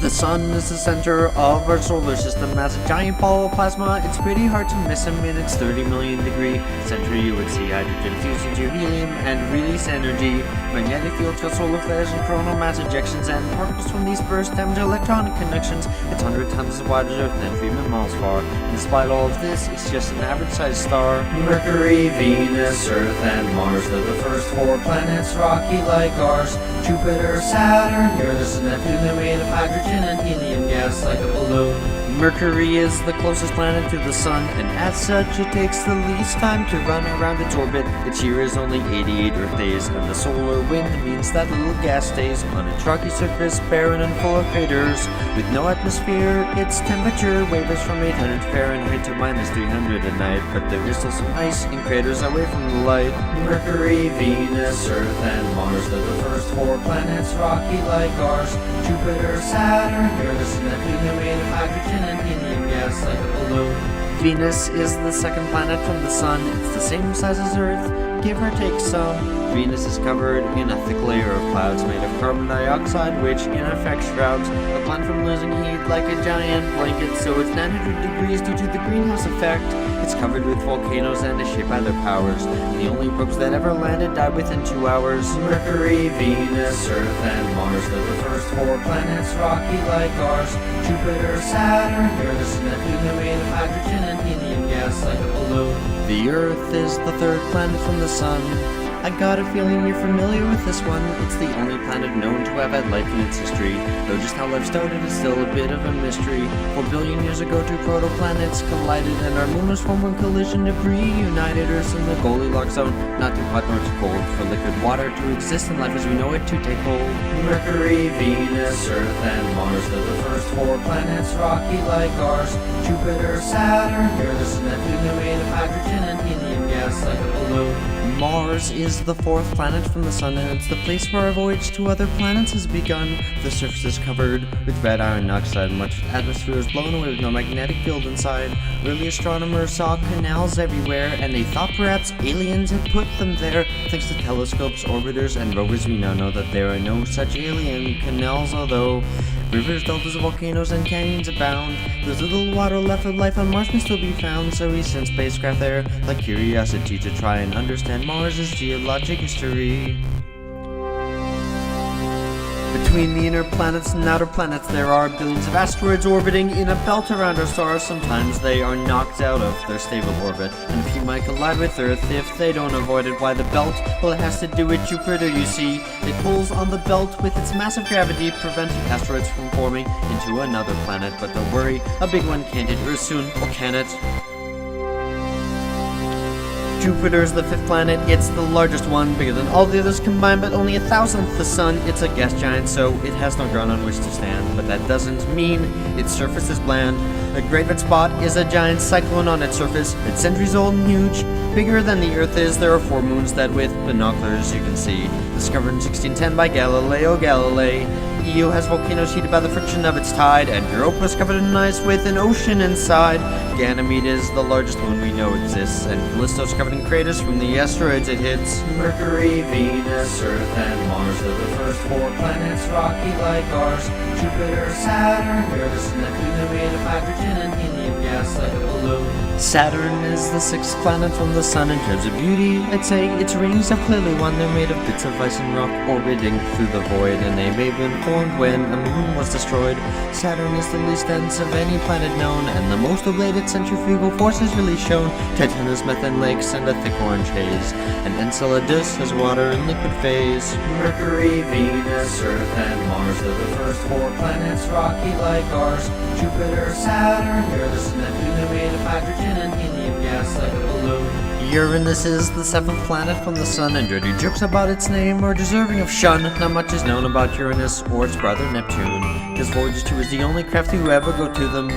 The sun is the center of our solar system. As a giant ball of plasma, it's pretty hard to miss him. In its 30 million degree center, you would see hydrogen fused into helium and release energy. Magnetic fields cause solar flares and coronal mass ejections, and particles from these bursts damage electronic connections. It's 100 times as wide as Earth and 3 million miles far. And despite all of this, it's just an average-sized star. Mercury, Venus, Earth, and Mars, they're the first 4 planets, rocky like ours. Jupiter, Saturn, Uranus, and Neptune, they're made of hydrogen and helium gas like a balloon. Mercury is the closest planet to the sun, and as such it takes the least time to run around its orbit. Its year is only 88 Earth days, and the solar wind means that little gas stays on its rocky surface, barren and full of craters. With no atmosphere, its temperature wavers from 800 Fahrenheit to -300 at night, but there is still some ice in craters away from the light. Mercury, Venus, Earth, and Mars, they're the first 4 planets, rocky like ours. Jupiter, Saturn, Uranus, and Neptune, they're made of hydrogen and helium gas like a balloon. Venus is the second planet from the sun. It's the same size as Earth, give or take some. Venus is covered in a thick layer of clouds made of carbon dioxide, which in effect shrouds the planet from losing heat like a giant blanket, so it's 900 degrees due to the greenhouse effect. It's covered with volcanoes and is shaped by their powers. The only probes that ever landed died within 2 hours. Mercury, Venus, Earth, and Mars, they're the first 4 planets, rocky like ours. Jupiter, Saturn, Uranus, and Neptune, they're made of hydrogen and helium gas like a balloon. The Earth is the 3rd planet from the sun. I got a feeling you're familiar with this one. It's the only planet known to have had life in its history, though just how life started is still a bit of a mystery. 4 billion years ago, 2 protoplanets collided, and our moon was formed when collision debris united Earth in the Goldilocks zone. Not too hot nor too cold for liquid water to exist and life as we know it to take hold. Mercury, Venus, Earth, and Mars, they're the first 4 planets, rocky like ours. Jupiter, Saturn, Uranus, and Neptune, they're made of hydrogen and helium gas like a balloon. Mars is the 4th planet from the sun, and it's the place where our voyage to other planets has begun. The surface is covered with red iron oxide, much of the atmosphere is blown away with no magnetic field inside. Early astronomers saw canals everywhere, and they thought perhaps aliens had put them there. Thanks to telescopes, orbiters, and rovers, we now know that there are no such alien canals, although rivers, deltas, volcanoes, and canyons abound. There's little water left of life on Mars can still be found, so we sent spacecraft there like Curiosity to try and understand Mars' geologic history. Between the inner planets and outer planets, there are billions of asteroids orbiting in a belt around our stars. Sometimes they are knocked out of their stable orbit, and a few might collide with Earth if they don't avoid it. Why the belt? Well, it has to do with Jupiter, you see. It pulls on the belt with its massive gravity, preventing asteroids from forming into another planet. But don't worry, a big one can't hit Earth soon, or can it? Jupiter's the 5th planet. It's the largest one, bigger than all the others combined, but only 1,000th the sun. It's a gas giant, so it has no ground on which to stand, but that doesn't mean its surface is bland. The Great Red Spot is a giant cyclone on its surface. It's centuries old and huge, bigger than the Earth is. There are 4 moons that with binoculars you can see. Discovered in 1610 by Galileo Galilei. Io has volcanoes heated by the friction of its tide, and Europa is covered in ice with an ocean inside. Ganymede is the largest moon we know exists, and Callisto is covered in craters from the asteroids it hits. Mercury, Venus, Earth, and Mars, they're the first 4 planets, rocky like ours. Jupiter, Saturn, Uranus, and Neptune, they're made of hydrogen and helium gas like a balloon. Saturn is the 6th planet from the sun. In terms of beauty, I'd say its rings have clearly won. They're made of bits of ice and rock orbiting through the void, and they may have been formed when a moon was destroyed. Saturn is the least dense of any planet known, and the most of late its centrifugal force is really shown. Titan has methane lakes and a thick orange haze, and Enceladus has water in liquid phase. Mercury, Venus, Earth, and Mars, they're the first 4 planets, rocky like ours. Jupiter, Saturn, Uranus, and Neptune, they're made of hydrogen and helium gas like a balloon. Uranus is the 7th planet from the sun, and dirty jokes about its name are deserving of shun. Not much is known about Uranus or its brother Neptune, because Voyager 2 is the only craft to ever go to them.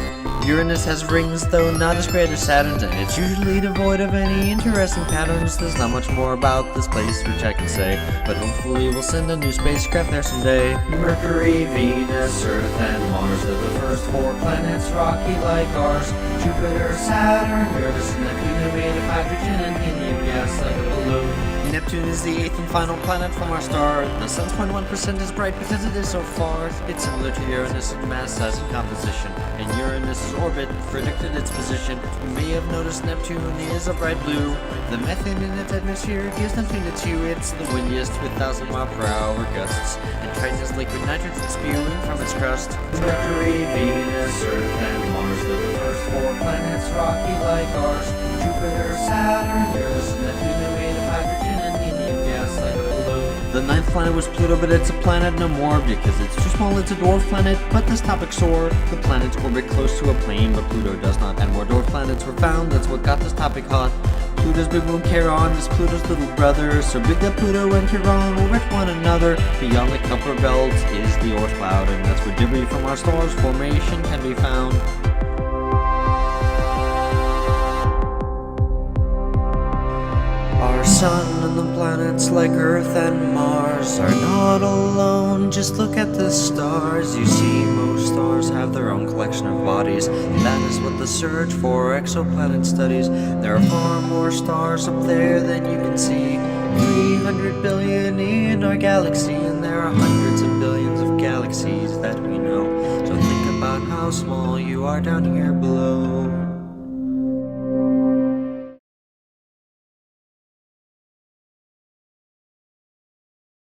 Uranus has rings, though not as great as Saturn's, and it's usually devoid of any interesting patterns. There's not much more about this place which I can say, but hopefully we'll send a new spacecraft there someday. Mercury, Venus, Earth, and Mars, they're the first 4 planets, rocky like ours. Jupiter, Saturn, Uranus, and Neptune, they're made of hydrogen and helium gas like a balloon. Neptune is the 8th and final planet from our star. The sun's 0.1% is bright because it is so far. It's similar to Uranus in mass, size, and composition, and Uranus's orbit predicted its position. You may have noticed Neptune is a bright blue. The methane in its atmosphere gives Neptune its hue. It's the windiest with 1,000-mile-per-hour gusts, and Triton is liquid nitrogen spewing from its crust. Mercury, Venus, Earth, and Mars are the first 4 planets, rocky like ours. Jupiter, Saturn, Uranus, and Neptune are made of hydrogen and helium gas like balloon. The 9th planet was Pluto, but it's a planet no more because it's too small. It's a dwarf planet, but this topic sore. The planets orbit close to a plane, but Pluto does not, and more dwarf planets were found. That's what got this topic hot. Pluto's big moon Charon is Pluto's little brother, so big that Pluto and Charon orbit one another. Beyond the Kuiper belt is the Oort cloud, and that's where debris from our star's formation can be found. Our sun and the planets like Earth and Mars are not alone, just look at the stars. You see, most stars have their own collection of bodies. That is what the search for exoplanet studies. There are far more stars up there than you can see. 300 billion in our galaxy, and there are hundreds of billions of galaxies that we know. So think about how small you are down here below.